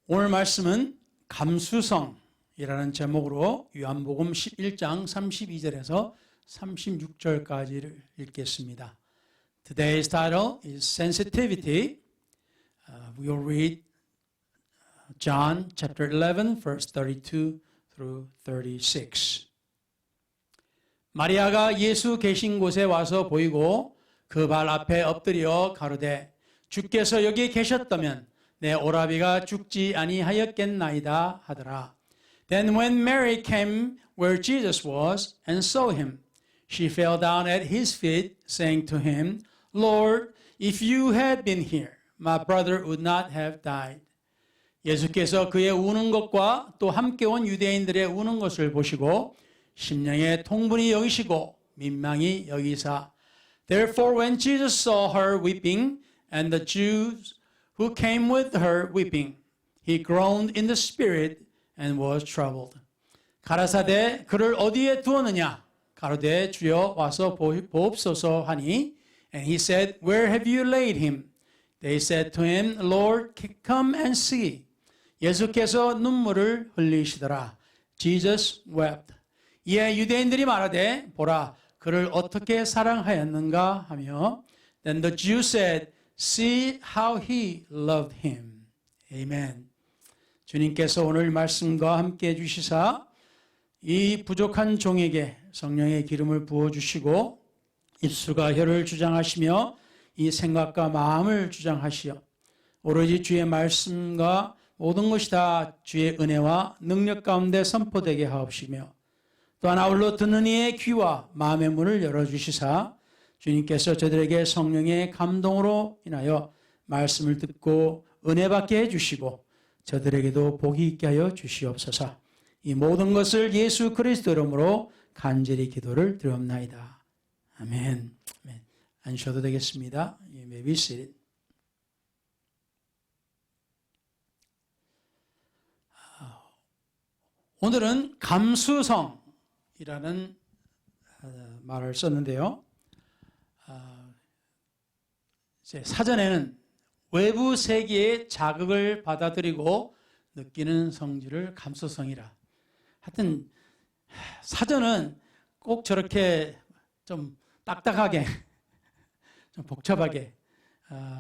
오늘 말씀은 감수성이라는 제목으로 요한복음 11장 32절에서 36절까지를 읽겠습니다. Today's title is Sensitivity. We will read John chapter 11 verse 32 through 36. 마리아가 예수 계신 곳에 와서 보이고 그 발 앞에 엎드려 가로되 주께서 여기 계셨다면 내 오라비가 죽지 아니하였겠나이다 하더라. Then when Mary came where Jesus was and saw him, she fell down at his feet, saying to him, Lord, if you had been here, my brother would not have died. 예수께서 그의 우는 것과 또 함께 온 유대인들의 우는 것을 보시고 심령에 통분히 여기시고 민망히 여기사 Therefore when Jesus saw her weeping and the Jews who came with her weeping, he groaned in the spirit and was troubled. 가라사대 그를 어디에 두었느냐? 가로되 주여 와서 보옵소서 하니 And he said, Where have you laid him? They said to him, Lord, come and see. 예수께서 눈물을 흘리시더라. Jesus wept. 이에 유대인들이 말하되 보라 그를 어떻게 사랑하였는가 하며 Then the Jews said, See how he loved him. Amen. 주님께서 오늘 말씀과 함께 해주시사 이 부족한 종에게 성령의 기름을 부어주시고 입술과 혀를 주장하시며 이 생각과 마음을 주장하시어 오로지 주의 말씀과 모든 것이 다 주의 은혜와 능력 가운데 선포되게 하옵시며 또한 아울러 듣는 이의 귀와 마음의 문을 열어주시사 주님께서 저들에게 성령의 감동으로 인하여 말씀을 듣고 은혜 받게 해주시고 저들에게도 복이 있게 하여 주시옵소서. 이 모든 것을 예수 그리스도 이름으로 간절히 기도를 드리옵나이다. 아멘. 아멘. 앉으셔도 되겠습니다. You may be seated. 오늘은 감수성이라는 말을 썼는데요. 사전에는 외부 세계의 자극을 받아들이고 느끼는 성질을 감수성이라. 하여튼 사전은 꼭 저렇게 좀 딱딱하게, 좀 복잡하게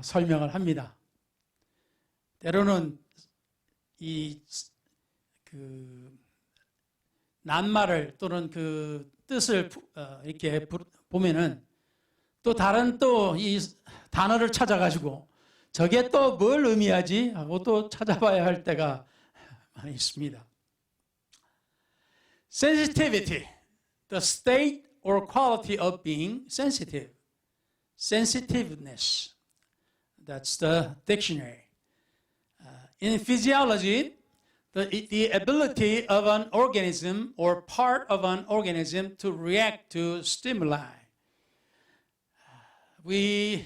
설명을 합니다. 때로는 낱말을 또는 그 뜻을 이렇게 보면은 또 다른 또 이 단어를 찾아가지고 저게 또 뭘 의미하지 하고 또 찾아봐야 할 때가 많이 있습니다. Sensitivity, the state or quality of being sensitive. Sensitiveness, that's the dictionary. In physiology, the ability of an organism or part of an organism to react to stimuli. We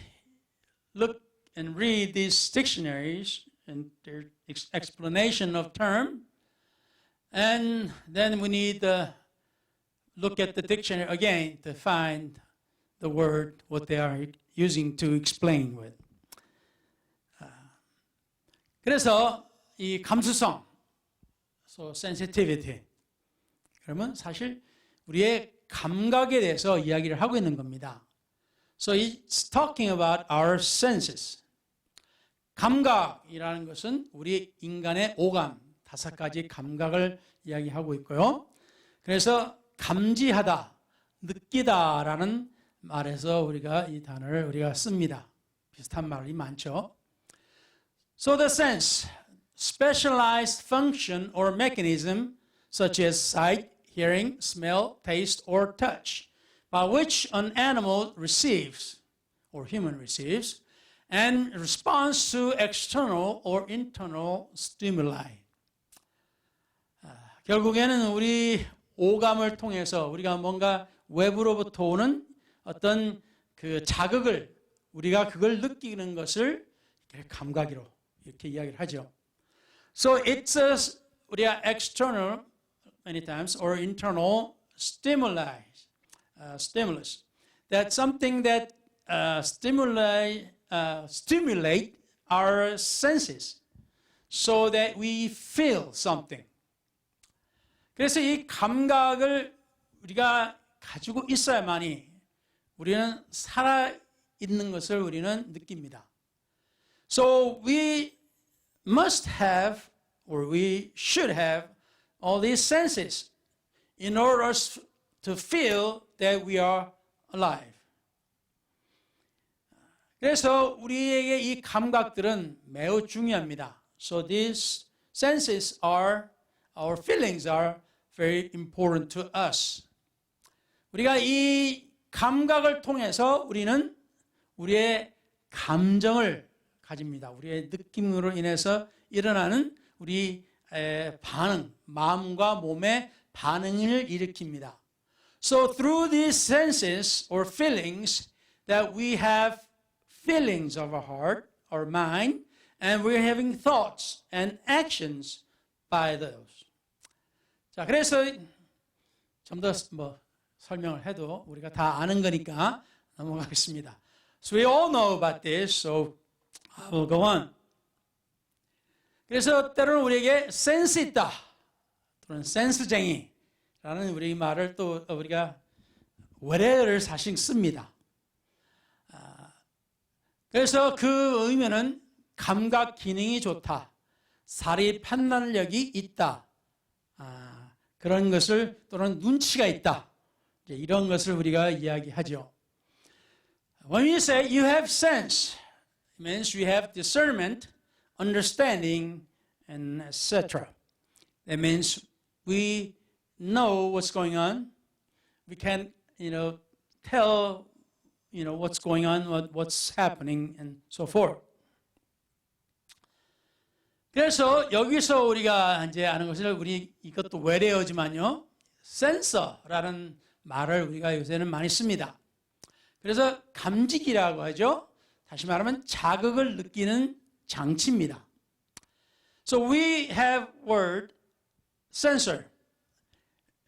look and read these dictionaries and their explanation of term, and then we need to look at the dictionary again to find the word, what they are using to explain with. 그래서 이 감수성, so sensitivity. 그러면 사실 우리의 감각에 대해서 이야기를 하고 있는 겁니다. So it's talking about our senses. 감각이라는 것은 우리 인간의 오감, 5가지 감각을 이야기하고 있고요. 그래서 감지하다, 느끼다라는 말에서 우리가 이 단어를 우리가 씁니다. 비슷한 말이 많죠. So the sense, specialized function or mechanism such as sight, hearing, smell, taste, or touch, by which an animal receives, or human receives, and responds to external or internal stimuli. 결국에는 우리 오감을 통해서 우리가 뭔가 외부로부터 오는 어떤 그 자극을 우리가 그걸 느끼는 것을 감각으로 이렇게 이야기를 하죠. So it's a 우리가 external many times or internal stimuli. Stimulus. That's something that stimulate our senses. so that we feel something. 그래서 이 감각을 우리가 가지고 있어야만이 우리는 살아있는 것을 우리는 느낍니다. So we must have, or we should have, all these senses in order to feel that we are alive. 그래서 우리에게 이 감각들은 매우 중요합니다. So these senses are, our feelings are very important to us. 우리가 이 감각을 통해서 우리는 우리의 감정을 가집니다. 우리의 느낌으로 인해서 일어나는 우리 반응, 마음과 몸의 반응을 일으킵니다. So through these senses or feelings that we have feelings of our heart, our mind, and we're having thoughts and actions by those. 자, 그래서 좀 더 설명을 해도 우리가 다 아는 거니까 넘어가겠습니다. So we all know about this, so I will go on. 그래서 때로는 우리에게 센스 있다, 또는 센스쟁이라는 우리 말을 또 우리가 외래어를 사실 씁니다. 그래서 그 의미는 감각 기능이 좋다, 사리 판단력이 있다, 그런 것을 또는 눈치가 있다, 이런 것을 우리가 이야기하죠. When you say you have sense, it means you have discernment, understanding, and etc. That means we know what's going on. We can, tell, what's going on, what's happening, and so forth. 그래서 여기서 우리가 이제 아는 것을 우리 이것도 외래어지만요, 센서라는 말을 우리가 요새는 많이 씁니다. 그래서 감지기라고 하죠. 다시 말하면 자극을 느끼는 장치입니다. So we have word sensor.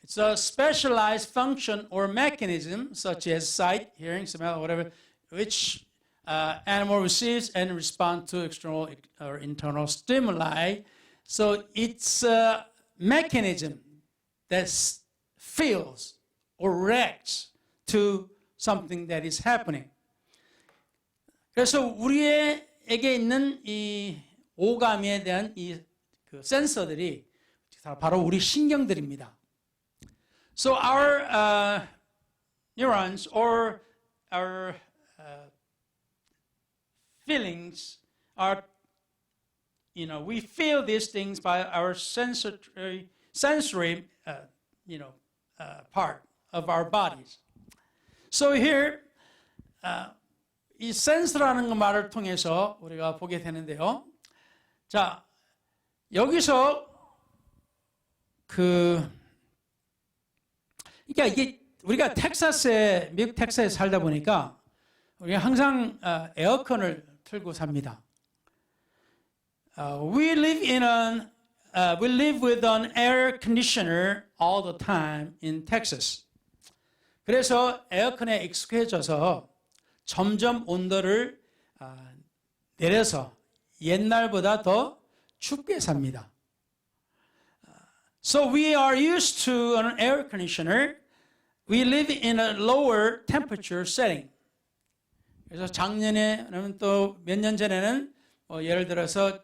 It's a specialized function or mechanism such as sight, hearing, smell, whatever, which animal receives and responds to external or internal stimuli. So it's a mechanism that feels or reacts to something that is happening. 그래서 우리에게 있는 이 오감에 대한 이 그 센서들이 바로 우리 신경들입니다. So our neurons or our feelings are, we feel these things by our sensory part of our bodies. So here, 이 sense라는 말을 통해서 우리가 보게 되는데요. 자, 여기서 그러니까 이게 우리가 미국 텍사스에 살다 보니까 우리가 항상 에어컨을 틀고 삽니다. We live with an air conditioner all the time in Texas. 그래서 에어컨에 익숙해져서 점점 온도를 내려서 옛날보다 더 춥게 삽니다. So we are used to an air conditioner. We live in a lower temperature setting. 그래서 작년에는 또 몇 년 전에는 예를 들어서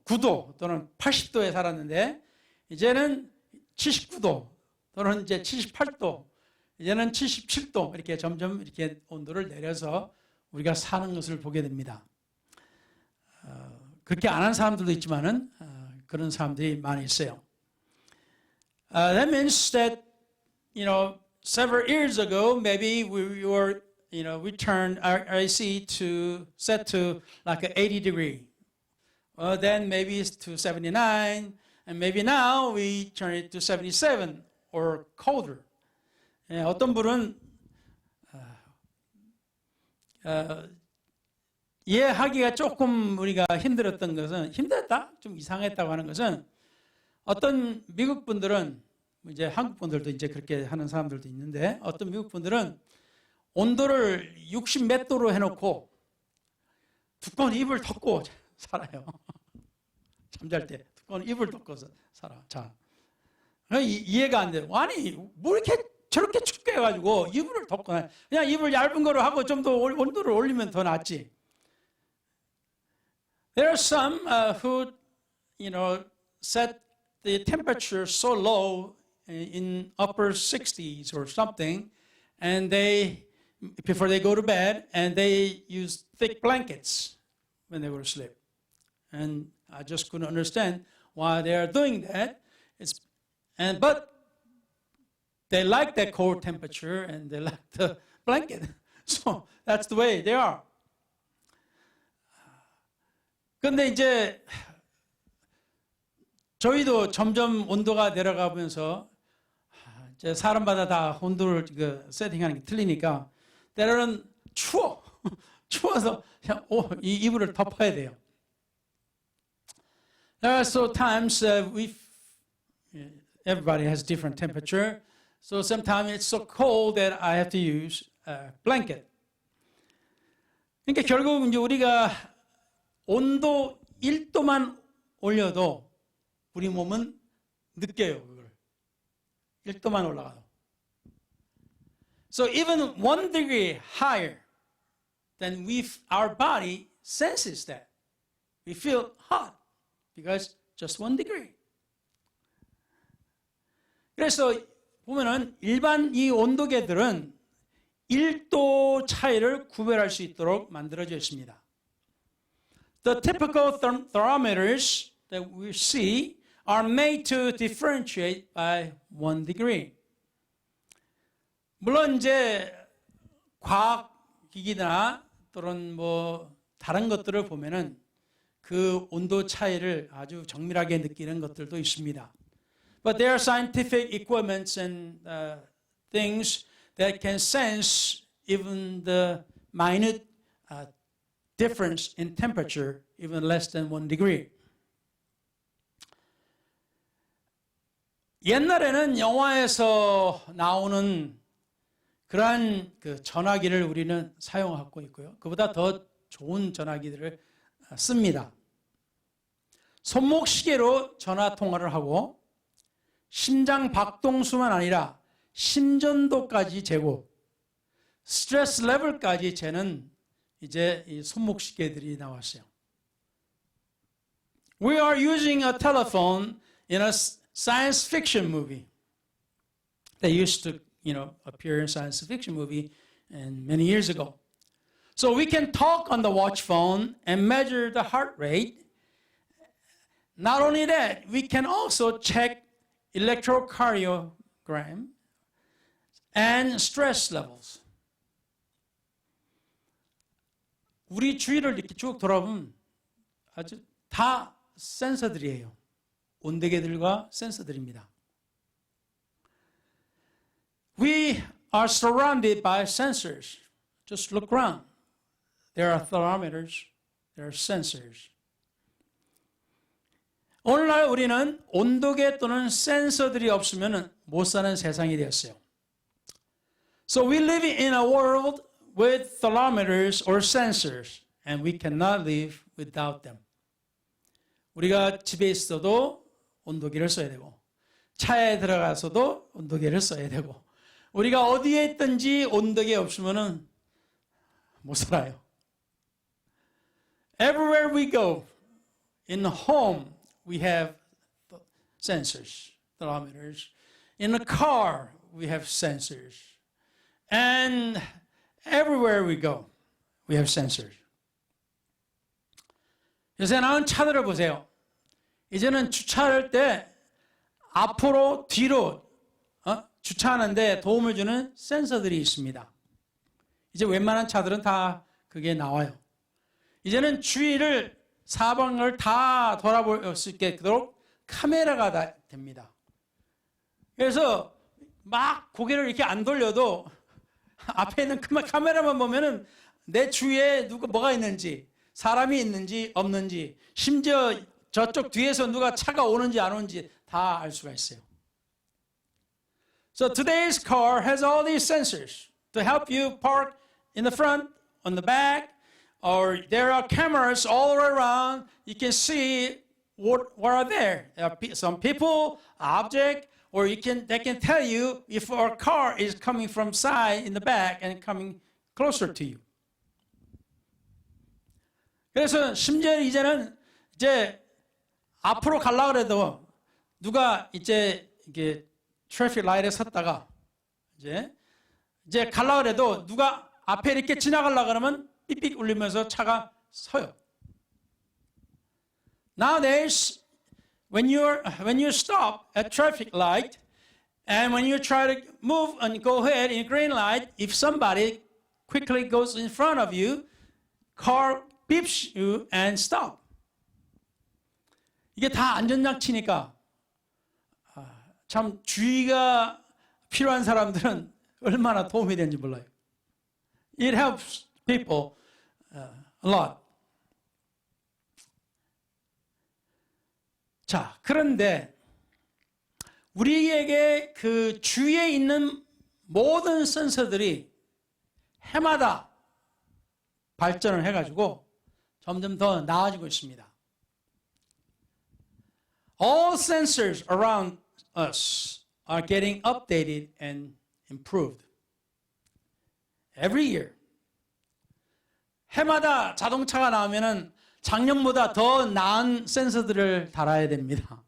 9도 또는 80도에 살았는데 이제는 79도 또는 이제 78도, 이제는 77도 이렇게 점점 이렇게 온도를 내려서 우리가 사는 것을 보게 됩니다. 그렇게 안 하는 사람들도 있지만은 그런 사람들이 많이 있어요. That means that, several years ago, maybe we turned our AC set to like 80 degree. Then maybe it's to 79, and maybe now we turn it to 77 or colder. 어떤 분은 이해하기가 조금 우리가 힘들었던 것은, 힘들었다? 좀 이상했다고 하는 것은, 어떤 미국 분들은, 이제 한국 분들도 이제 그렇게 하는 사람들도 있는데, 어떤 미국 분들은 온도를 60 몇 도로 해놓고 두꺼운 이불 덮고 살아요. 잠잘 때 두꺼운 이불 덮고서 살아. 자, 이해가 안 돼요. 아니 뭐 이렇게 저렇게 춥게 해가지고 이불을 덮고 그냥 이불 얇은 거로 하고 좀 더 온도를 올리면 더 낫지. There are some who, set the temperature so low in upper 60s or something, and before they go to bed, and they use thick blankets when they go to sleep. And I just couldn't understand why they are doing that. But they like that cold temperature and they like the blanket. So that's the way they are. 근데 이제 저희도 점점 온도가 내려가면서 이제 사람마다 다 온도를 세팅하는 게 틀리니까 때로는 추워서 그냥 이 이불을 덮어야 돼요. There are so times everybody has different temperature, so sometimes it's so cold that I have to use a blanket. 그러니까 결국 이제 우리가 온도 1도만 올려도 우리 몸은 느껴요, 그걸. 1도만 올라가도. So even 1 degree higher, then our body senses that. We feel hot because just 1 degree. 그래서 보면은 일반 이 온도계들은 1도 차이를 구별할 수 있도록 만들어져 있습니다. The typical thermometers that we see are made to differentiate by 1 degree. 물론 이제 과학기기나 또는 뭐 다른 것들을 보면은 그 온도 차이를 아주 정밀하게 느끼는 것들도 있습니다. But there are scientific equipments and things that can sense even the minute difference in temperature, even less than 1 degree. 옛날에는 영화에서 나오는 그러한 그 전화기를 우리는 사용하고 있고요. 그보다 더 좋은 전화기들을 씁니다. 손목시계로 전화 통화를 하고 심장 박동수만 아니라 심전도까지 재고 스트레스 레벨까지 재는 이제 이 손목시계들이 나왔어요. We are using a telephone in a science fiction movie. They used to, appear in science fiction movie and many years ago. So we can talk on the watch phone and measure the heart rate. Not only that, we can also check electrocardiogram and stress levels. 우리 주위를 이렇게 쭉 돌아보면 아주 다 센서들이에요. 온도계들과 센서들입니다. We are surrounded by sensors. Just look around. There are thermometers, there are sensors. 오늘날 우리는 온도계 또는 센서들이 없으면 못 사는 세상이 되었어요. So we live in a world with thermometers or sensors, and we cannot live without them. 우리가 집에 있어도 온도계를 써야 되고, 차에 들어가서도 온도계를 써야 되고, 우리가 어디에 있든지 온도계 없으면 못 살아요. Everywhere we go, in the home, we have sensors, thermometers. In a car, we have sensors. And everywhere we go, we have sensors. 요새 나온 차들을 보세요. 이제는 주차할 때 앞으로 뒤로 주차하는데 도움을 주는 센서들이 있습니다. 이제 웬만한 차들은 다 그게 나와요. 이제는 주위를 사방을 다 돌아볼 수 있도록 카메라가 됩니다. 그래서 막 고개를 이렇게 안 돌려도 앞에 있는 카메라만 보면은 내 주위에 뭐가 있는지, 사람이 있는지 없는지, 심지어 저쪽 뒤에서 누가 차가 오는지 안 오는지 다 알 수가 있어요. So today's car has all these sensors to help you park in the front, on the back, or there are cameras all around. You can see what are there. There are some people, object, or they can tell you if a car is coming from side in the back and coming closer to you. 그래서 심지어 이제는 이제 앞으로 가려고 그래도 누가 이제 이게 트래픽 라인에 섰다가 이제 가려고 그래도 누가 앞에 이렇게 지나가려고 그러면 삑삑 울리면서 차가 서요. Nowadays, when you stop at traffic light, and when you try to move and go ahead in green light, if somebody quickly goes in front of you, car beeps you and stop. 이게 다 안전장치니까 참 주의가 필요한 사람들은 얼마나 도움이 되는지 몰라요. It helps people a lot. 자, 그런데 우리에게 그 주위에 있는 모든 센서들이 해마다 발전을 해가지고 점점 더 나아지고 있습니다. All sensors around us are getting updated and improved. Every year. 해마다 자동차가 나오면은 작년보다 더 나은 센서들을 달아야 됩니다.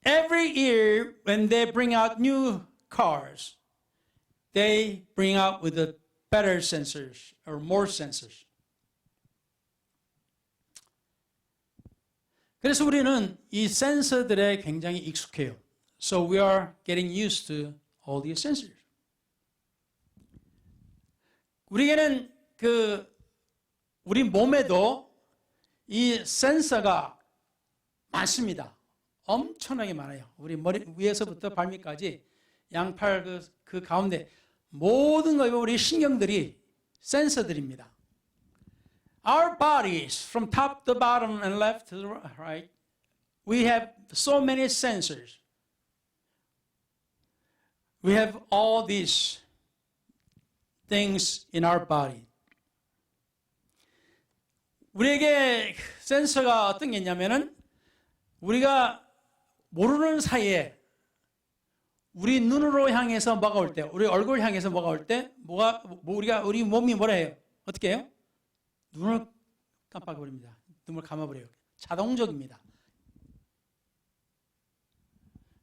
Every year when they bring out new cars, they bring out with the better sensors or more sensors. 그래서 우리는 이 센서들에 굉장히 익숙해요. So we are getting used to all these sensors. 우리에게는 우리 몸에도 이 센서가 많습니다. 엄청나게 많아요. 우리 머리 위에서부터 발밑까지 양팔 그 가운데 모든 거 우리 신경들이 센서들입니다. Our bodies, from top to bottom and left to the right, we have so many sensors. We have all these things in our body. 우리에게 센서가 어떤 게 있냐면은 우리가 모르는 사이에 우리 눈으로 향해서 뭐가 올 때, 우리 얼굴 향해서 뭐가 올 때, 우리 몸이 뭐라 해요? 어떻게 해요? 눈을 깜빡여버립니다. 눈을 감아버려요. 자동적입니다.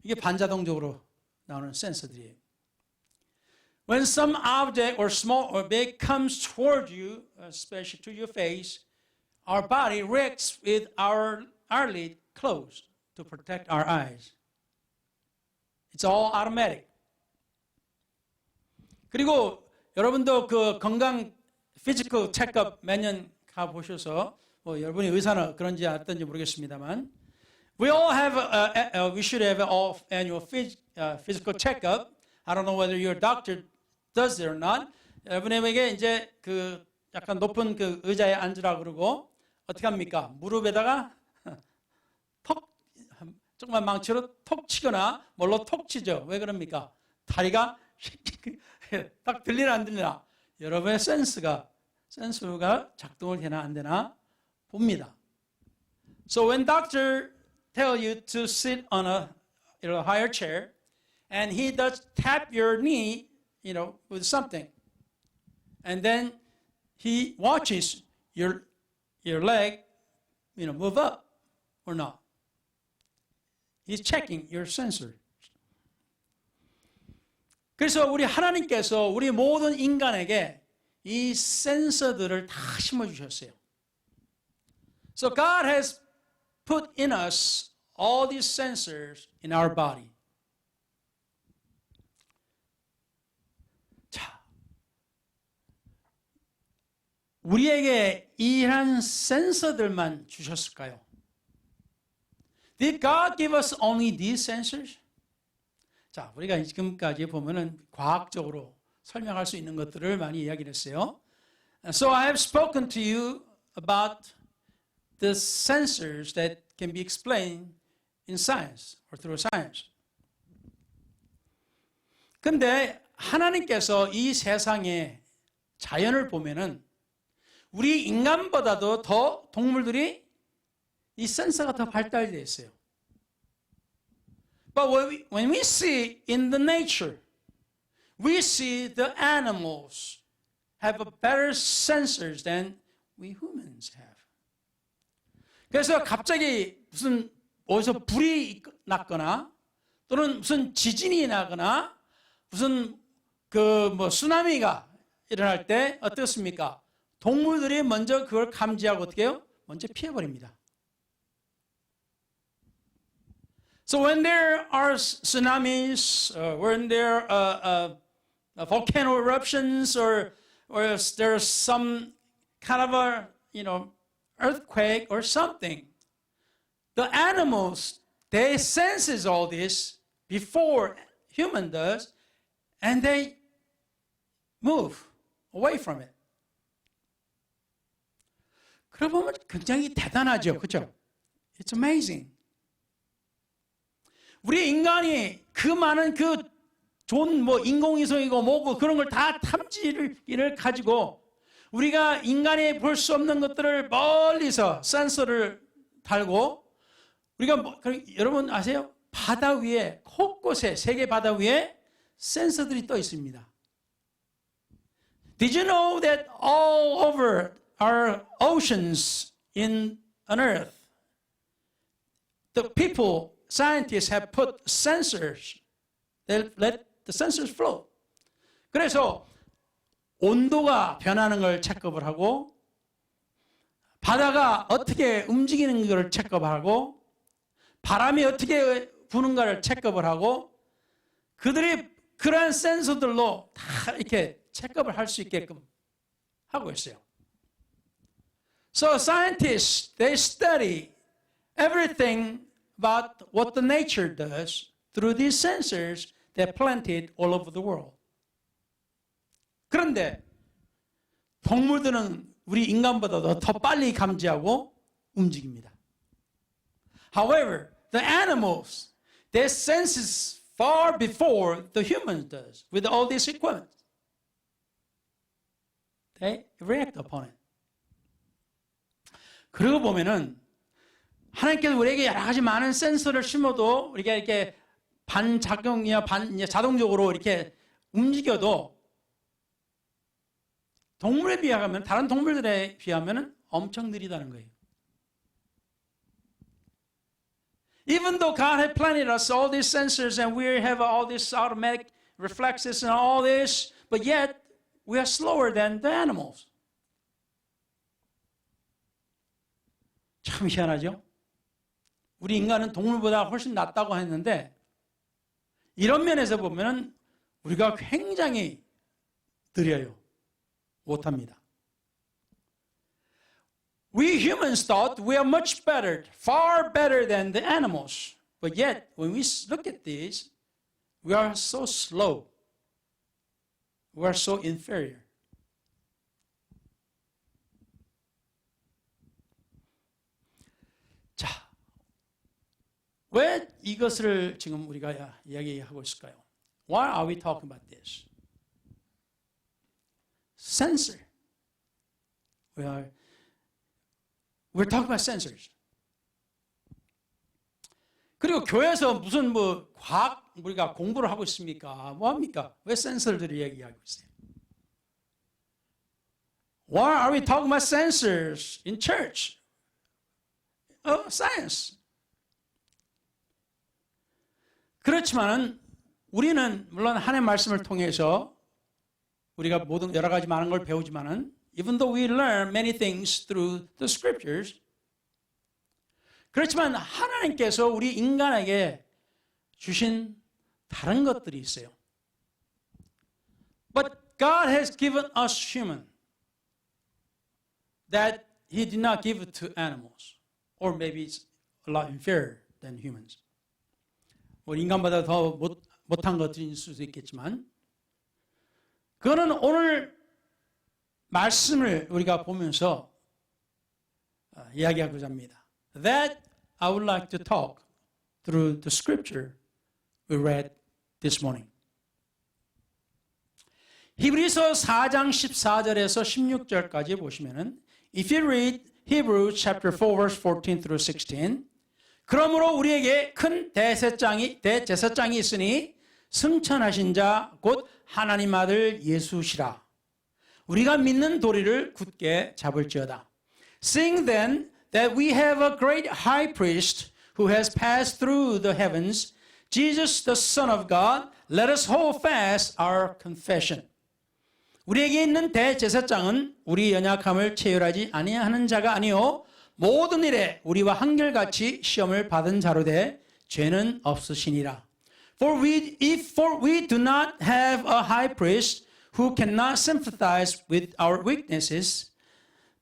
이게 반자동적으로 나오는 센서들이에요. When some object or small or big comes toward you, especially to your face, our body reacts with our eyelid closed to protect our eyes. It's all automatic. 그리고 여러분도 그 건강 피지컬 체크업 매년 가보셔서 여러분이 의사는 그런지 어떤지 모르겠습니다만 we should have an annual physical checkup. I don't know whether your doctor does it or not. 여러분에게 이제 그 약간 높은 그 의자에 앉으라 그러고 어떻게 합니까? 무릎에다가 정말 망치로 톡 치거나 뭘로 톡 치죠. 왜 그럽니까? 다리가 딱 들리나 안 들리나 여러분의 센서가 작동을 되나 안 되나 봅니다. So when doctor tell you to sit on a higher chair and he does tap your knee, with something, and then he watches your leg, move up or not. He's checking your sensor. 그래서 우리 하나님께서 우리 모든 인간에게 이 센서들을 다 심어주셨어요. So God has put in us all these sensors in our body. 자, 우리에게 이러한 센서들만 주셨을까요? Did God give us only these sensors? 자, 우리가 지금까지 보면은 과학적으로 설명할 수 있는 것들을 많이 이야기를 했어요. So I have spoken to you about the sensors that can be explained in science or through science. 근데 하나님께서 이 세상의 자연을 보면은 우리 인간보다도 더 동물들이 이 센서가 더 발달되어 있어요. But when we see in the nature, we see the animals have a better sensors than we humans have. 그래서 갑자기 무슨 어디서 불이 났거나 또는 무슨 지진이 나거나 무슨 쓰나미가 일어날 때 어떻습니까? 동물들이 먼저 그걸 감지하고 어떻게 해요? 먼저 피해버립니다. So when there are tsunamis, when there are volcano eruptions, or there's some kind of a earthquake or something, the animals, they senses all this before human does, and they move away from it. 그러고 보면 굉장히 대단하죠, 그렇죠? It's amazing. 우리 인간이 그 많은 그 좋은 인공위성이고 뭐고 그런 걸 다 탐지를 가지고 우리가 인간이 볼 수 없는 것들을 멀리서 센서를 달고 우리가 여러분 아세요? 바다 위에 곳곳에 세계 바다 위에 센서들이 떠 있습니다. Did you know that all over our oceans on Earth, the people, scientists have put sensors that let the sensors flow. 그래서 온도가 변하는 걸 체크업을 하고 바다가 어떻게 움직이는 걸 체크업을 하고 바람이 어떻게 부는가를 체크업을 하고 그들이 그러한 센서들로 다 이렇게 체크업을 할 수 있게끔 하고 있어요. So scientists, they study everything about what the nature does through these sensors that planted all over the world. 그런데 동물들은 우리 인간보다도 더 빨리 감지하고 움직입니다. However, the animals, their senses far before the humans does with all this equipment. They react upon it. 그러고 보면은 하나님께서 우리에게 여러 가지 많은 센서를 심어도 우리가 이렇게 반작용이나 자동적으로 이렇게 움직여도 동물에 비하면 다른 동물들에 비하면 엄청 느리다는 거예요. Even though God had planted us all these sensors and we have all these automatic reflexes and all this, but yet we are slower than the animals. 참 희한하죠? 우리 인간은 동물보다 훨씬 낫다고 했는데 이런 면에서 보면은 우리가 굉장히 느려요. 못합니다. We humans thought we are much better, far better than the animals. But yet, when we look at these, we are so slow. We are so inferior. 자, 왜 이것을 지금 우리가 이야기하고 있을까요? Why are we talking about this? Sensor. We're talking about sensors. 그리고 교회에서 무슨 과학 우리가 공부를 하고 있습니까? 뭐 합니까? 왜 센서들을 얘기하고 있어요? Why are we talking about sensors in church? Science. 그렇지만은 우리는 물론 하나님의 말씀을 통해서 우리가 모든 여러 가지 많은 걸 배우지만은 even though we learn many things through the scriptures, 그렇지만 하나님께서 우리 인간에게 주신 다른 것들이 있어요. But God has given us human that He did not give it to animals, or maybe it's a lot inferior than humans. 인간보다 더 못한 것들일 수도 있겠지만, 그거는 오늘 말씀을 우리가 보면서 이야기하고자 합니다. That I would like to talk through the scripture we read this morning. 히브리서 4장 14절에서 16절까지 보시면은 If you read Hebrews chapter 4 verse 14 through 16, 그러므로 우리에게 큰 대제사장이 있으니 승천하신 자 곧 하나님 아들 예수시라. 우리가 믿는 도리를 굳게 잡을지어다. Seeing then that we have a great high priest who has passed through the heavens, Jesus the Son of God, let us hold fast our confession. 우리에게 있는 대제사장은 우리 연약함을 체휼하지 아니하는 자가 아니요 모든 일에 우리와 한결같이 시험을 받은 자로 돼 죄는 없으시니라. For we do not have a high priest who cannot sympathize with our weaknesses,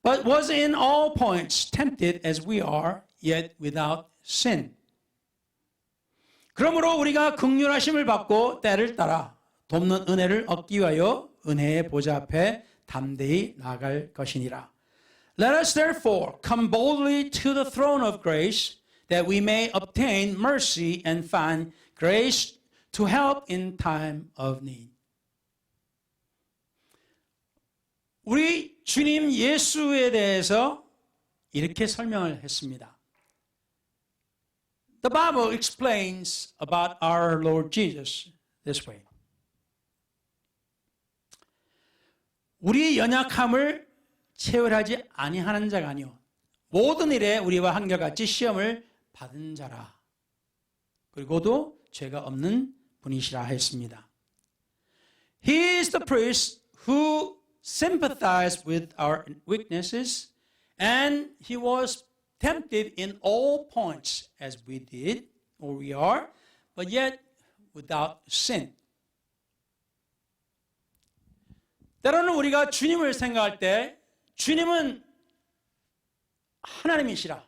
but was in all points tempted as we are, yet without sin. 그러므로 우리가 긍휼하심을 받고 때를 따라 돕는 은혜를 얻기 위하여 은혜의 보좌 앞에 담대히 나아갈 것이니라. Let us therefore come boldly to the throne of grace, that we may obtain mercy and find grace to help in time of need. 우리 주님 예수에 대해서 이렇게 설명을 했습니다. The Bible explains about our Lord Jesus this way. 우리 연약함을 체휼하지 아니하는 자가 아니요 모든 일에 우리와 한결같이 시험을 받은 자라. 그리고도 죄가 없는 분이시라 했습니다. He is the priest who sympathized with our weaknesses, and he was tempted in all points as we did, or we are, but yet without sin. 때로는 우리가 주님을 생각할 때 주님은 하나님이시라.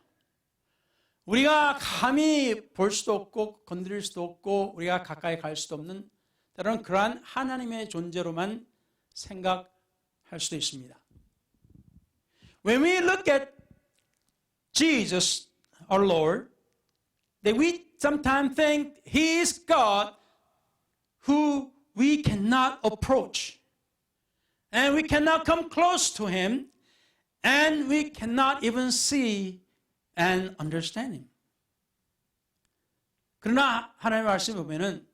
우리가 감히 볼 수도 없고 건드릴 수도 없고 우리가 가까이 갈 수도 없는 때로는 그러한 하나님의 존재로만 생각할 수도 있습니다. When we look at Jesus, our Lord, that we sometimes think He is God who we cannot approach. And we cannot come close to Him. And we cannot even see and understand Him. 그러나 하나님의 말씀을 보면은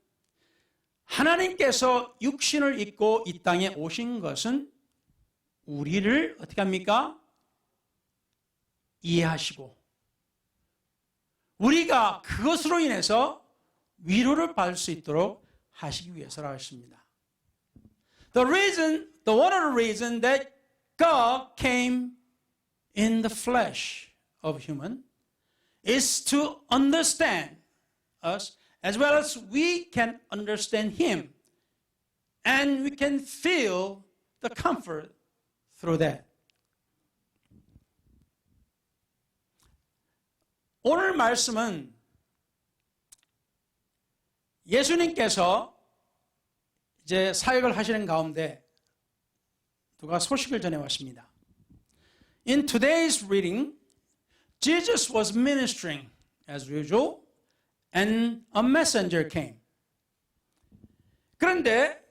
하나님께서 육신을 입고 이 땅에 오신 것은 우리를 어떻게 합니까? 이해하시고 우리가 그것으로 인해서 위로를 받을 수 있도록 하시기 위해서라고 했습니다. one of the reasons that God came in the flesh of human is to understand us as well as we can understand Him, and we can feel the comfort through that. 오늘 말씀은 예수님께서 이제 사역을 하시는 가운데 누가 소식을 전해왔습니다. In today's reading, Jesus was ministering as usual, and a messenger came. 그런데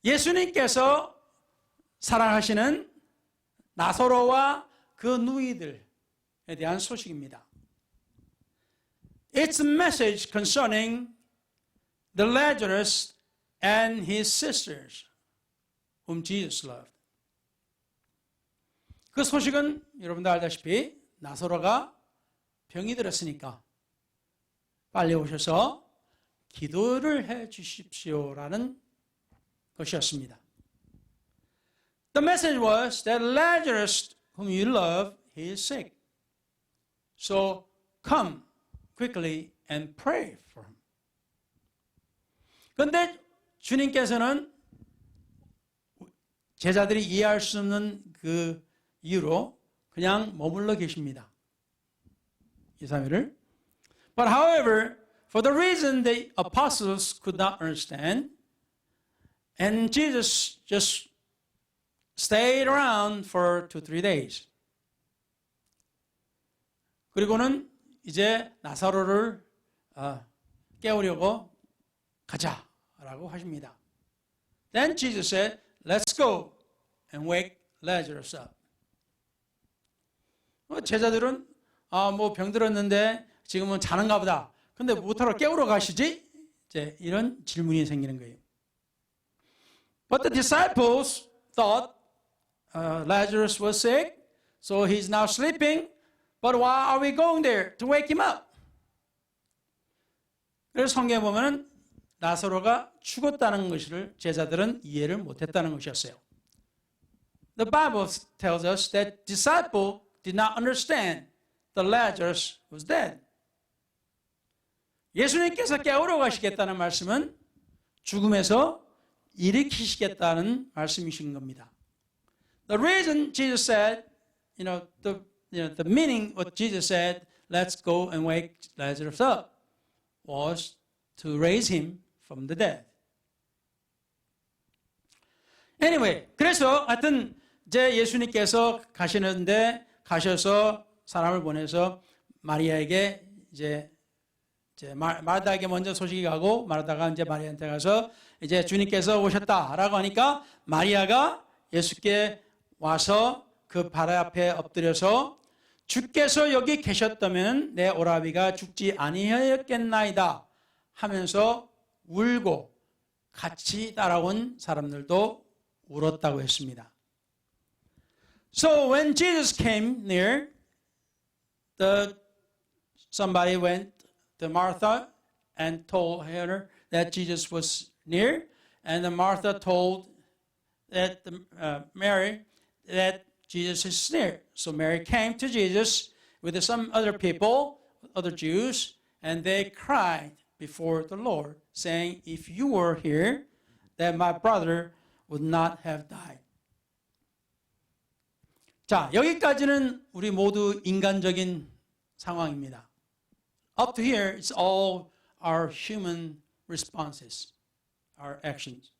예수님께서 사랑하시는 나사로와 그 누이들에 대한 소식입니다. It's a message concerning the Lazarus and his sisters, whom Jesus loved. 그 소식은 여러분도 알다시피 나사로가 병이 들었으니까 빨리 오셔서 기도를 해 주십시오라는 것이었습니다. The message was that Lazarus, whom you love, he is sick. So come quickly and pray for him. 그런데 주님께서는 제자들이 이해할 수 없는 그 이유로 그냥 머물러 계십니다. 2, 3일을. But however, for the reason the apostles could not understand, and Jesus just stayed around for 2-3 days. 그리고는 이제 나사로를 깨우려고 가자라고 하십니다. Then Jesus said, let's go and wake Lazarus up. 제자들은 뭐 병들었는데 지금은 자는가 보다. 근데 뭐하러 깨우러 가시지? 이제 이런 질문이 생기는 거예요. But the disciples thought Lazarus was sick, so he's now sleeping. But why are we going there to wake him up? 그래서 성경에 보면은 나사로가 죽었다는 것을 제자들은 이해를 못했다는 것이었어요. The Bible tells us that disciples did not understand that Lazarus was dead. 예수님께서 깨우러 가시겠다는 말씀은 죽음에서 일으키시겠다는 말씀이신 겁니다. The reason Jesus said, the meaning what Jesus said, let's go and wake Lazarus up, was to raise him from the dead. Anyway, 그래서 하여튼 이제 예수님께서 가셔서 사람을 보내서 마리아에게 이제 마르다에게 먼저 소식이 가고 마르다가 이제 마리아한테 가서 이제 주님께서 오셨다라고 하니까 마리아가 예수께 와서 그 발 앞에 엎드려서 주께서 여기 계셨다면 내 오라비가 죽지 아니하였겠나이다 하면서 울고 같이 따라온 사람들도 울었다고 했습니다. So when Jesus came near, somebody went to Martha and told her that Jesus was near, and then Martha told that Mary that Jesus is near. So Mary came to Jesus with some other people, other Jews, and they cried before the Lord, saying, "If you were here, then my brother would not have died." 자, 여기까지는 우리 모두 인간적인 상황입니다. Up to here, it's all our human responses, our actions.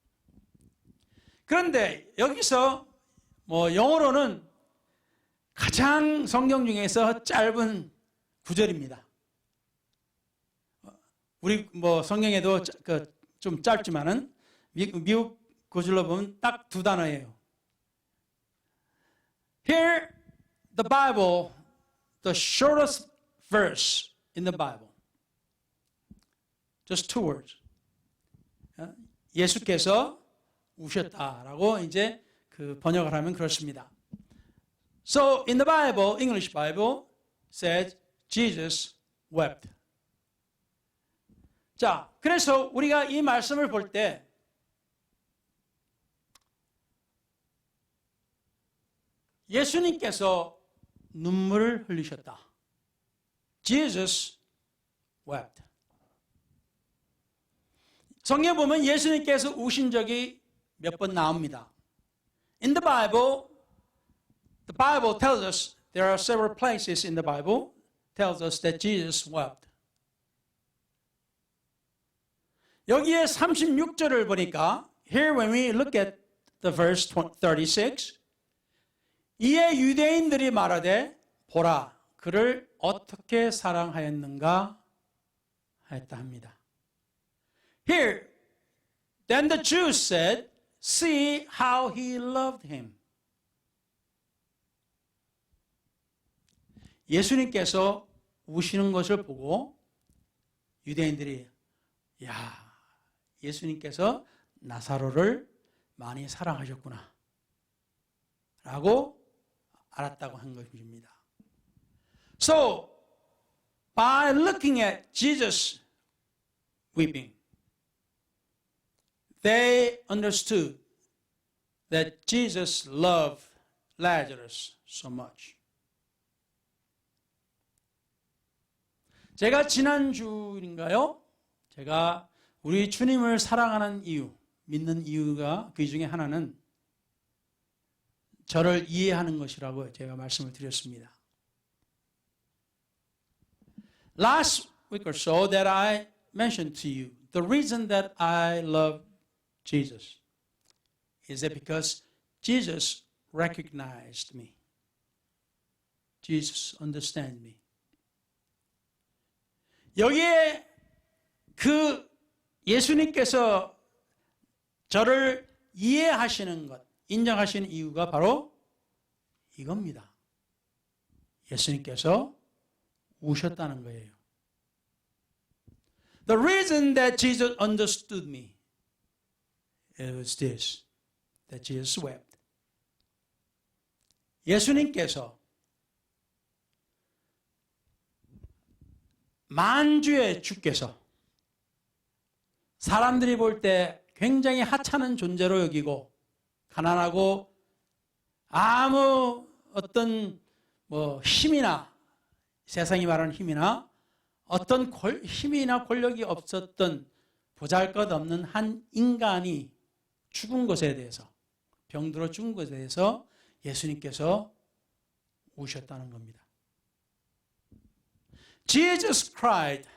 그런데 여기서 영어로는 가장 성경 중에서 짧은 구절입니다. 우리 성경에도 좀 짧지만은 미국 구절로 보면 딱 2단어예요. Here, the Bible, the shortest verse in the Bible. Just 2 words. 예수께서 우셨다라고 이제 번역을 하면 그렇습니다. So in the Bible, English Bible says Jesus wept. 자, 그래서 우리가 이 말씀을 볼 때 예수님께서 눈물을 흘리셨다. Jesus wept. 성경에 보면 예수님께서 우신 적이 몇 번 나옵니다. In the Bible tells us, there are several places in the Bible tells us that Jesus wept. 여기에 36절을 보니까 here when we look at the verse 36, 이에 유대인들이 말하되 보라 그를 어떻게 사랑하였는가 하였다 합니다. Here, then the Jews said, see how he loved him. 예수님께서 우시는 것을 보고 유대인들이 예수님께서 나사로를 많이 사랑하셨구나 라고 알았다고 한 것입니다. So, by looking at Jesus weeping, they understood that Jesus loved Lazarus so much. 제가 지난주인가요? 제가 우리 주님을 사랑하는 이유, 믿는 이유가 그 중에 하나는 저를 이해하는 것이라고 제가 말씀을 드렸습니다. Last week or so that I mentioned to you, the reason that I love Jesus is that because Jesus recognized me. Jesus understands me. 여기에 그 예수님께서 저를 이해하시는 것, 인정하시는 이유가 바로 이겁니다. 예수님께서 우셨다는 거예요. The reason that Jesus understood me, it was this, that Jesus wept. 예수님께서 만주의 주께서 사람들이 볼 때 굉장히 하찮은 존재로 여기고 가난하고 아무 어떤 힘이나 세상이 말하는 힘이나 어떤 힘이나 권력이 없었던 보잘것없는 한 인간이 죽은 것에 대해서 병들어 죽은 것에 대해서 예수님께서 우셨다는 겁니다. Jesus cried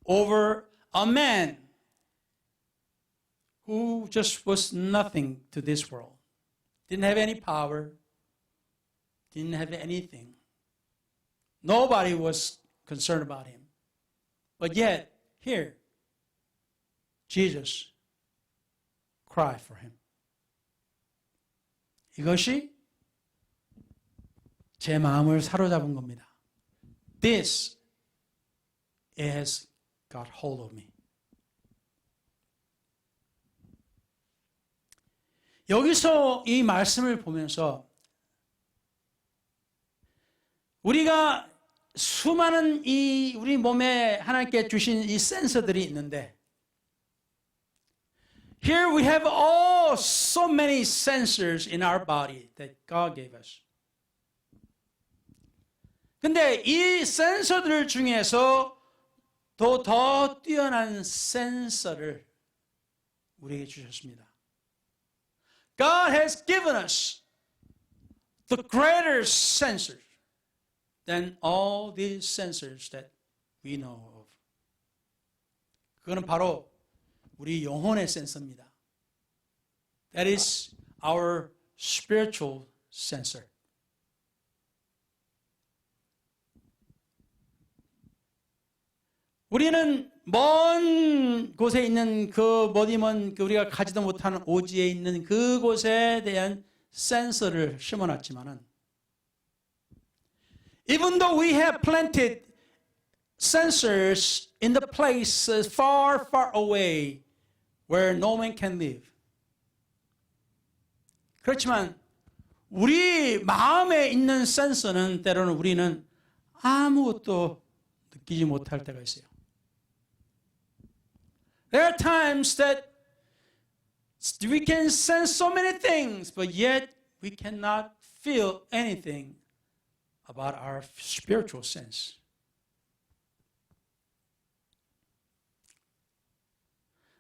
over a man who just was nothing to this world. Didn't have any power, didn't have anything. Nobody was concerned about him. But yet, here, Jesus cried for him. 이것이 제 마음을 사로잡은 겁니다. This has got hold of me. 여기서 이 말씀을 보면서 우리가 수많은 이 우리 몸에 하나님께 주신 이 센서들이 있는데 here we have so many sensors in our body that God gave us. 근데 이 센서들 중에서 더 뛰어난 센서를 우리에게 주셨습니다. God has given us the greater sensors than all these sensors that we know of. 그거는 바로 우리 영혼의 센서입니다. That is our spiritual sensor. 우리는 먼 곳에 있는 그 머리먼 우리가 가지도 못하는 오지에 있는 그곳에 대한 센서를 심어놨지만은 even though we have planted sensors in the places far, far away where no man can live. 그렇지만 우리 마음에 있는 센서는 때로는 우리는 아무것도 느끼지 못할 때가 있어요. There are times that we can sense so many things, but yet we cannot feel anything about our spiritual sense.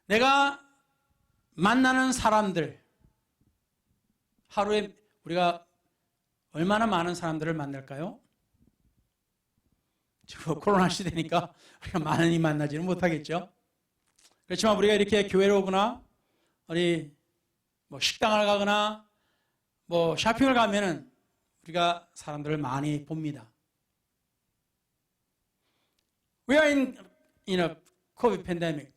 내가 만나는 사람들, 하루에 우리가 얼마나 많은 사람들을 만날까요? 지금 코로나 시대니까 우리가 많이 만나지는 못하겠죠. 그렇지만 우리가 이렇게 교회로 오거나 우리 식당을 가거나 쇼핑을 가면은 우리가 사람들을 많이 봅니다. We are in a COVID pandemic,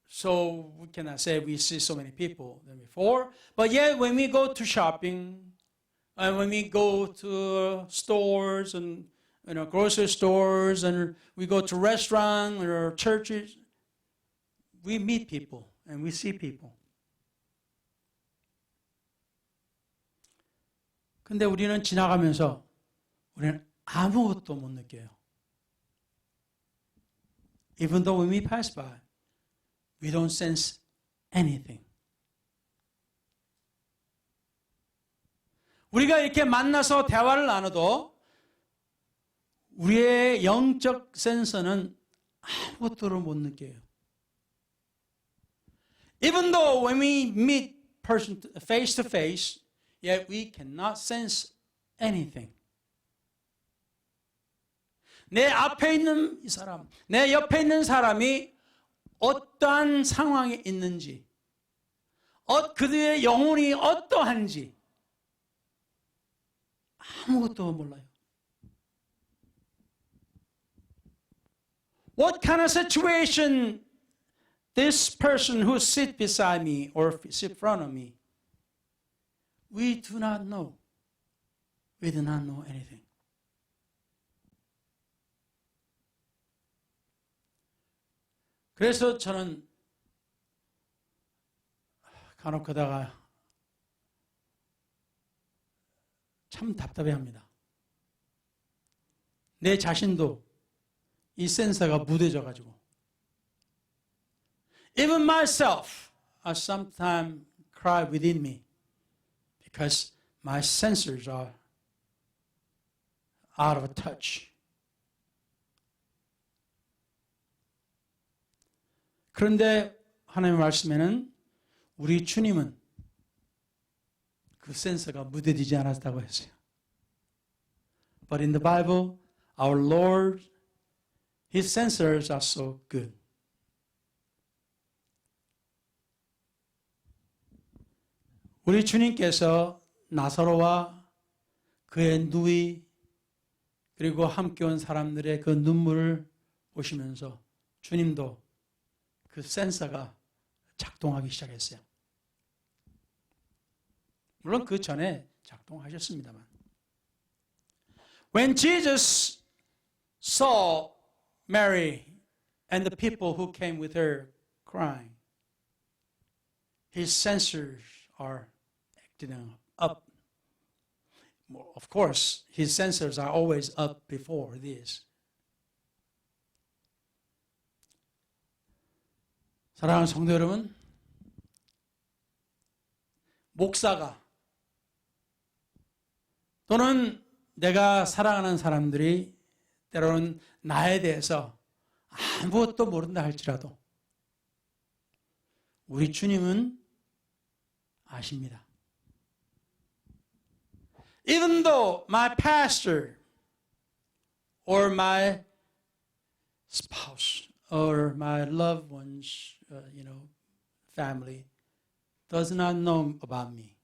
so we cannot say we see so many people than before. But yet, when we go to shopping, and when we go to stores and grocery stores, and we go to restaurants or churches, we meet people and we see people. 근데 우리는 지나가면서 우리는 아무것도 못 느껴요. Even though when we pass by, we don't sense anything. 우리가 이렇게 만나서 대화를 나눠도 우리의 영적 센서는 아무것도를 못 느껴요. Even though when we meet person face to face, yet we cannot sense anything. 내 앞에 있는 이 사람, 내 옆에 있는 사람이 어떠한 상황에 있는지, 그들의 영혼이 어떠한지 아무것도 몰라요. What kind of situation this person who sits beside me or sits in front of me, we do not know. We do not know anything. 그래서 저는 간혹 가다가 참 답답해합니다. 내 자신도 이 센서가 무뎌져가지고 Even myself, I sometimes cry within me because my sensors are out of touch. 그런데 하나님의 말씀에는 우리 주님은 그 센서가 무뎌지지 않았다고 했어요. But in the Bible, our Lord, His sensors are so good. 우리 주님께서 나사로와 그의 누이 그리고 함께 온 사람들의 그 눈물을 보시면서 주님도 그 센서가 작동하기 시작했어요. 물론 그 전에 작동하셨습니다만. When Jesus saw Mary and the people who came with her crying, his sensors are acting up. Of course, his sensors are always up before this. 사랑하는 성도 여러분, 목사가 또는 내가 사랑하는 사람들이 때로는 나에 대해서 아무것도 모른다 할지라도 우리 주님은 아십니다. Even though my pastor or my spouse or my loved ones, family does not know about me,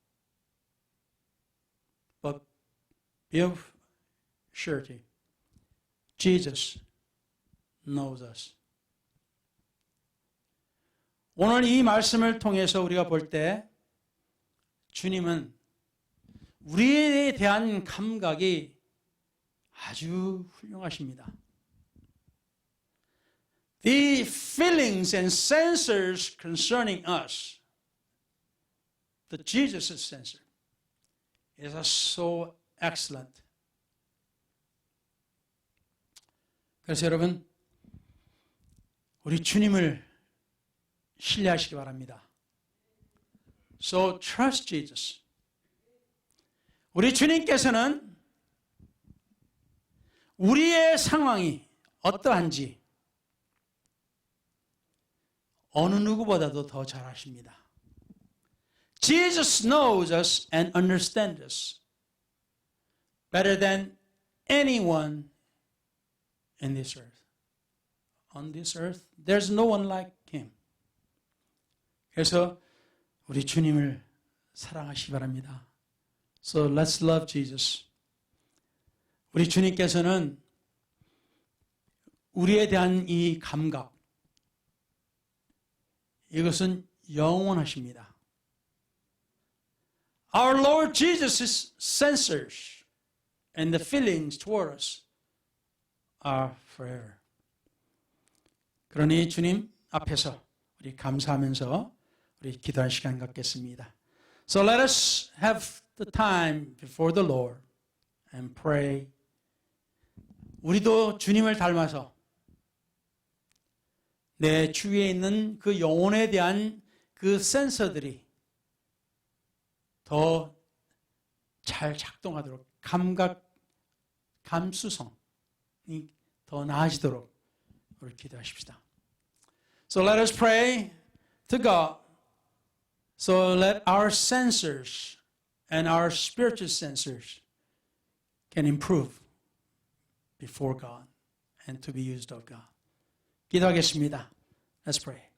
but be of surety, Jesus knows us. 오늘 이 말씀을 통해서 우리가 볼 때 주님은 우리에 대한 감각이 아주 훌륭하십니다. The feelings and sensors concerning us, the Jesus sensor, is so excellent. 그래서 여러분, 우리 주님을 신뢰하시기 바랍니다. So trust Jesus. 우리 주님께서는 우리의 상황이 어떠한지 어느 누구보다도 더 잘 아십니다. Jesus knows us and understands us better than anyone in this earth. On this earth, there's no one like Him. 그래서 우리 주님을 사랑하시기 바랍니다. So let's love Jesus. 우리 주님께서는 우리에 대한 이 감각, 이것은 영원하십니다. Our Lord Jesus' sensors and the feelings toward us are forever. 그러니 주님 앞에서 우리 감사하면서 우리 기도할 시간 갖겠습니다. So let us have the time before the Lord and pray. 우리도 주님을 닮아서 내 주위에 있는 그 영혼에 대한 그 센서들이 더 잘 작동하도록 감수성이 더 나아지도록 우리 기도하십시다. So let us pray to God. So let our sensors and our spiritual sensors can improve before God and to be used of God. 기도하겠습니다. Let's pray.